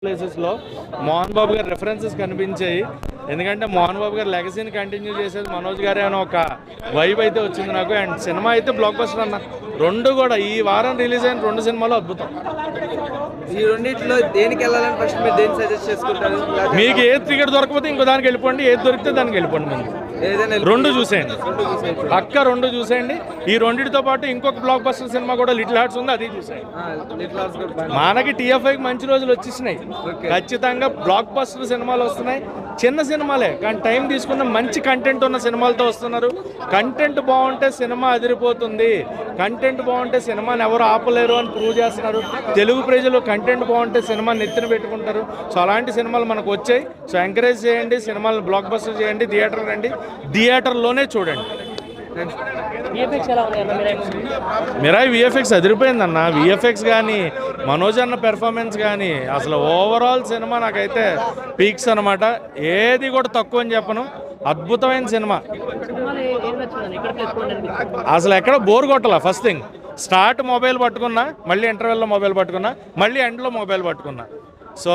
ప్లేసెస్లో మోహన్ బాబు గారి రెఫరెన్సెస్ కనిపించాయి. ఎందుకంటే మోహన్ బాబు గారి లెగసీని కంటిన్యూ చేసేది మనోజ్ గారే అని ఒక వైబ్ అయితే వచ్చింది నాకు. అండ్ సినిమా అయితే బ్లాక్ బస్టర్ అన్న. రెండు కూడా ఈ వారం రిలీజ్ అయిన రెండు సినిమాలు అద్భుతం. ఈ రెండింటిలో దేనికి వెళ్ళాలని ఫస్ట్ మీరు దేని సజెస్ట్ చేసుకుంటారు? మీకు ఏది టికెట్ దొరకపోతే ఇంకో దానికి వెళ్ళిపోండి, ఏది దొరికితే దానికి వెళ్ళిపోండి. ముందు ఏదైనా రెండు చూసేయండి, రెండు చూసేయండి. ఈ రెండింటితో పాటు ఇంకొక బ్లాక్ బస్టర్ సినిమా కూడా లిటిల్ హార్ట్స్ ఉంది, అది చూసేయండి. మనకి టీఎఫ్ఐకి మంచి రోజులు వచ్చేసినాయి. ఖచ్చితంగా బ్లాక్ బస్టర్ సినిమాలు వస్తున్నాయి. చిన్న సినిమాలే కానీ టైం తీసుకున్న మంచి కంటెంట్ ఉన్న సినిమాలతో వస్తున్నారు. కంటెంట్ బాగుంటే సినిమా అదిరిపోతుంది. కంటెంట్ బాగుంటే సినిమాని ఎవరు ఆపలేరు అని ప్రూవ్ చేస్తున్నారు. తెలుగు ప్రజలు కంటెంట్ బాగుంటే సినిమా నెత్తిన పెట్టుకుంటారు. సో అలాంటి సినిమాలు మనకు వచ్చాయి. సో ఎంకరేజ్ చేయండి, సినిమాలు బ్లాక్ బస్టర్ చేయండి, థియేటర్ రండి, థియేటర్లోనే చూడండి. మిరాయి విఎఫ్ఎక్స్ అదిరిపోయిందన్న. విఎఫ్ఎక్స్ కానీ మనోజ్ అన్న పెర్ఫార్మెన్స్ కానీ అసలు ఓవరాల్ సినిమా నాకైతే పీక్స్ అనమాట. ఏది కూడా తక్కువ అని చెప్పను. అద్భుతమైన సినిమా. అసలు ఎక్కడ బోర్ కొట్టాల. ఫస్ట్ థింగ్ స్టార్ట్ మొబైల్ పట్టుకున్నా, మళ్ళీ ఇంటర్వెల్లో మొబైల్ పట్టుకున్నా, మళ్ళీ ఎండ్లో మొబైల్ పట్టుకున్నా. సో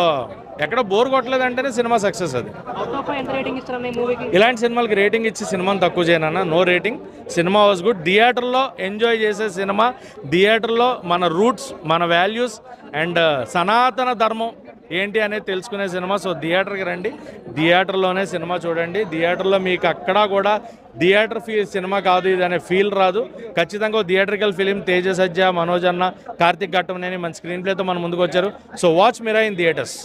ఎక్కడ బోర్ కొట్టలేదంటేనే సినిమా సక్సెస్. అది ఇలాంటి సినిమాలకి రేటింగ్ ఇచ్చి సినిమాని తక్కువ చేయనన్నా. No rating. Cinema was good. థియేటర్లో ఎంజాయ్ చేసే సినిమా. థియేటర్లో మన రూట్స్, మన వాల్యూస్ అండ్ సనాతన ధర్మం ఏంటి అనేది తెలుసుకునే సినిమా. సో థియేటర్కి రండి, థియేటర్లోనే సినిమా చూడండి. థియేటర్లో మీకు అక్కడా కూడా థియేటర్ సినిమా కాదు ఇది అనే ఫీల్ రాదు. ఖచ్చితంగా థియేటర్కల్ ఫిలిం. తేజ సజ్జ, మనోజ్ అన్న, కార్తిక్ ఘట్టమనేని మంచి స్క్రీన్ ప్లేతో మన ముందుకు వచ్చారు. So watch Mirai in theatres.